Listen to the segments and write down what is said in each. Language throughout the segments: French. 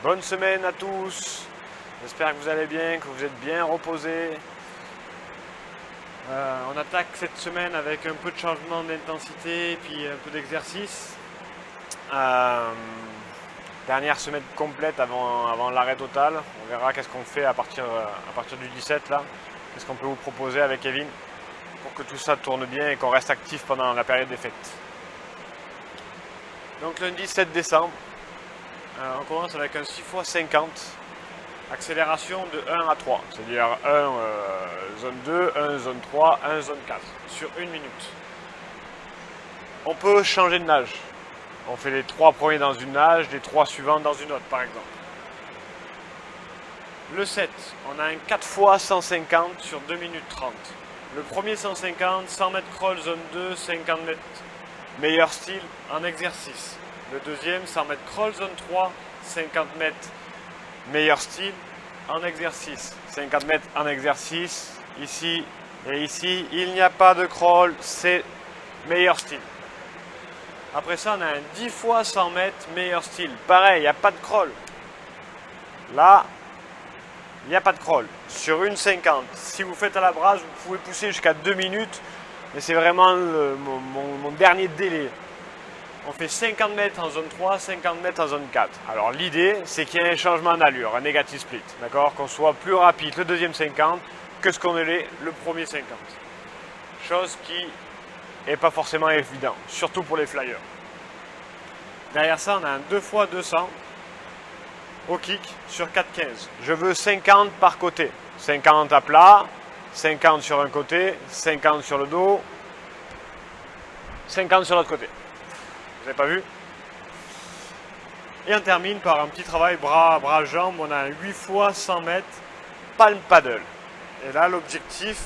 Bonne semaine à tous. J'espère que vous allez bien, que vous êtes bien reposés. On attaque cette semaine avec un peu de changement d'intensité et puis un peu d'exercice. Dernière semaine complète avant l'arrêt total. On verra qu'est-ce qu'on fait à partir du 17 là. Qu'est-ce qu'on peut vous proposer avec Kevin pour que tout ça tourne bien et qu'on reste actif pendant la période des fêtes. Donc lundi 7 décembre, on commence avec un 6x50, accélération de 1 à 3, c'est-à-dire 1 zone 2, 1 zone 3, 1 zone 4, sur 1 minute. On peut changer de nage. On fait les 3 premiers dans une nage, les 3 suivants dans une autre par exemple. Le 7, on a un 4x150 sur 2 minutes 30. Le premier 150, 100 mètres crawl zone 2, 50 mètres meilleur style en exercice. Le deuxième, 100 mètres crawl zone 3, 50 mètres meilleur style en exercice. 50 mètres en exercice, ici et ici, il n'y a pas de crawl, c'est meilleur style. Après ça, on a un 10 x 100 mètres meilleur style. Pareil, il n'y a pas de crawl. Là, il n'y a pas de crawl. Sur une 50, si vous faites à la brasse, vous pouvez pousser jusqu'à 2 minutes, mais c'est vraiment mon dernier délai. On fait 50 mètres en zone 3, 50 mètres en zone 4. Alors l'idée, c'est qu'il y ait un changement d'allure, un negative split. D'accord, qu'on soit plus rapide le deuxième 50 que ce qu'on est le premier 50. Chose qui n'est pas forcément évident, surtout pour les flyers. Derrière ça, on a un 2 x 200 au kick sur 4,15. Je veux 50 par côté. 50 à plat, 50 sur un côté, 50 sur le dos, 50 sur l'autre côté. Vous n'avez pas vu? Et on termine par un petit travail bras-jambes. On a un 8 x 100 mètres palm paddle. Et là, l'objectif,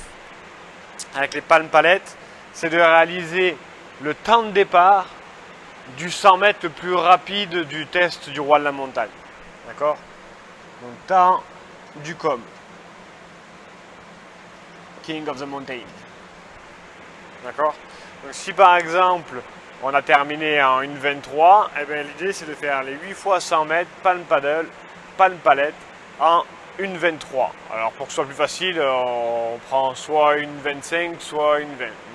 avec les palm palettes, c'est de réaliser le temps de départ du 100 mètres le plus rapide du test du roi de la montagne. D'accord? Donc, temps du com. King of the Mountain. D'accord? Donc, si par exemple, on a terminé en 1,23, eh bien, l'idée c'est de faire les 8 x 100 mètres palm paddle, palm palette en 1,23. Alors pour que ce soit plus facile, on prend soit 1,25, soit 1,20.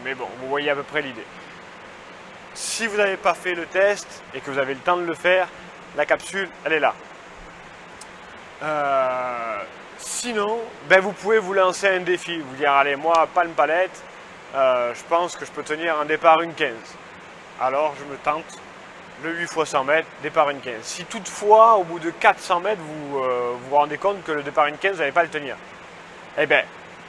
Mais bon, vous voyez à peu près l'idée. Si vous n'avez pas fait le test et que vous avez le temps de le faire, la capsule, elle est là. Sinon, ben, vous pouvez vous lancer un défi. Vous dire, allez, moi, palm palette, je pense que je peux tenir un départ 1,15. Alors je me tente le 8 x 100 mètres, départ 1,15. Si toutefois, au bout de 400 mètres, vous vous rendez compte que le départ 1,15, vous n'allez pas le tenir, eh bien,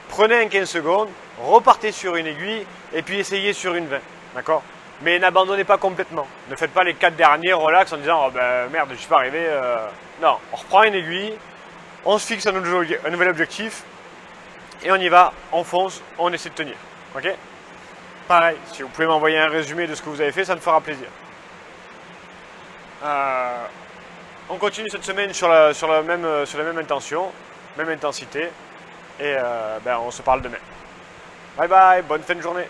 prenez un 15 secondes, repartez sur une aiguille et puis essayez sur une 20. D'accord? Mais n'abandonnez pas complètement. Ne faites pas les 4 derniers relax en disant, oh ben merde, je ne suis pas arrivé. Non, on reprend une aiguille, on se fixe un nouvel objectif et on y va, on fonce, on essaie de tenir. Ok? Pareil, si vous pouvez m'envoyer un résumé de ce que vous avez fait, ça me fera plaisir. On continue cette semaine sur la même intention, même intensité. Et ben, on se parle demain. Bye bye, bonne fin de journée.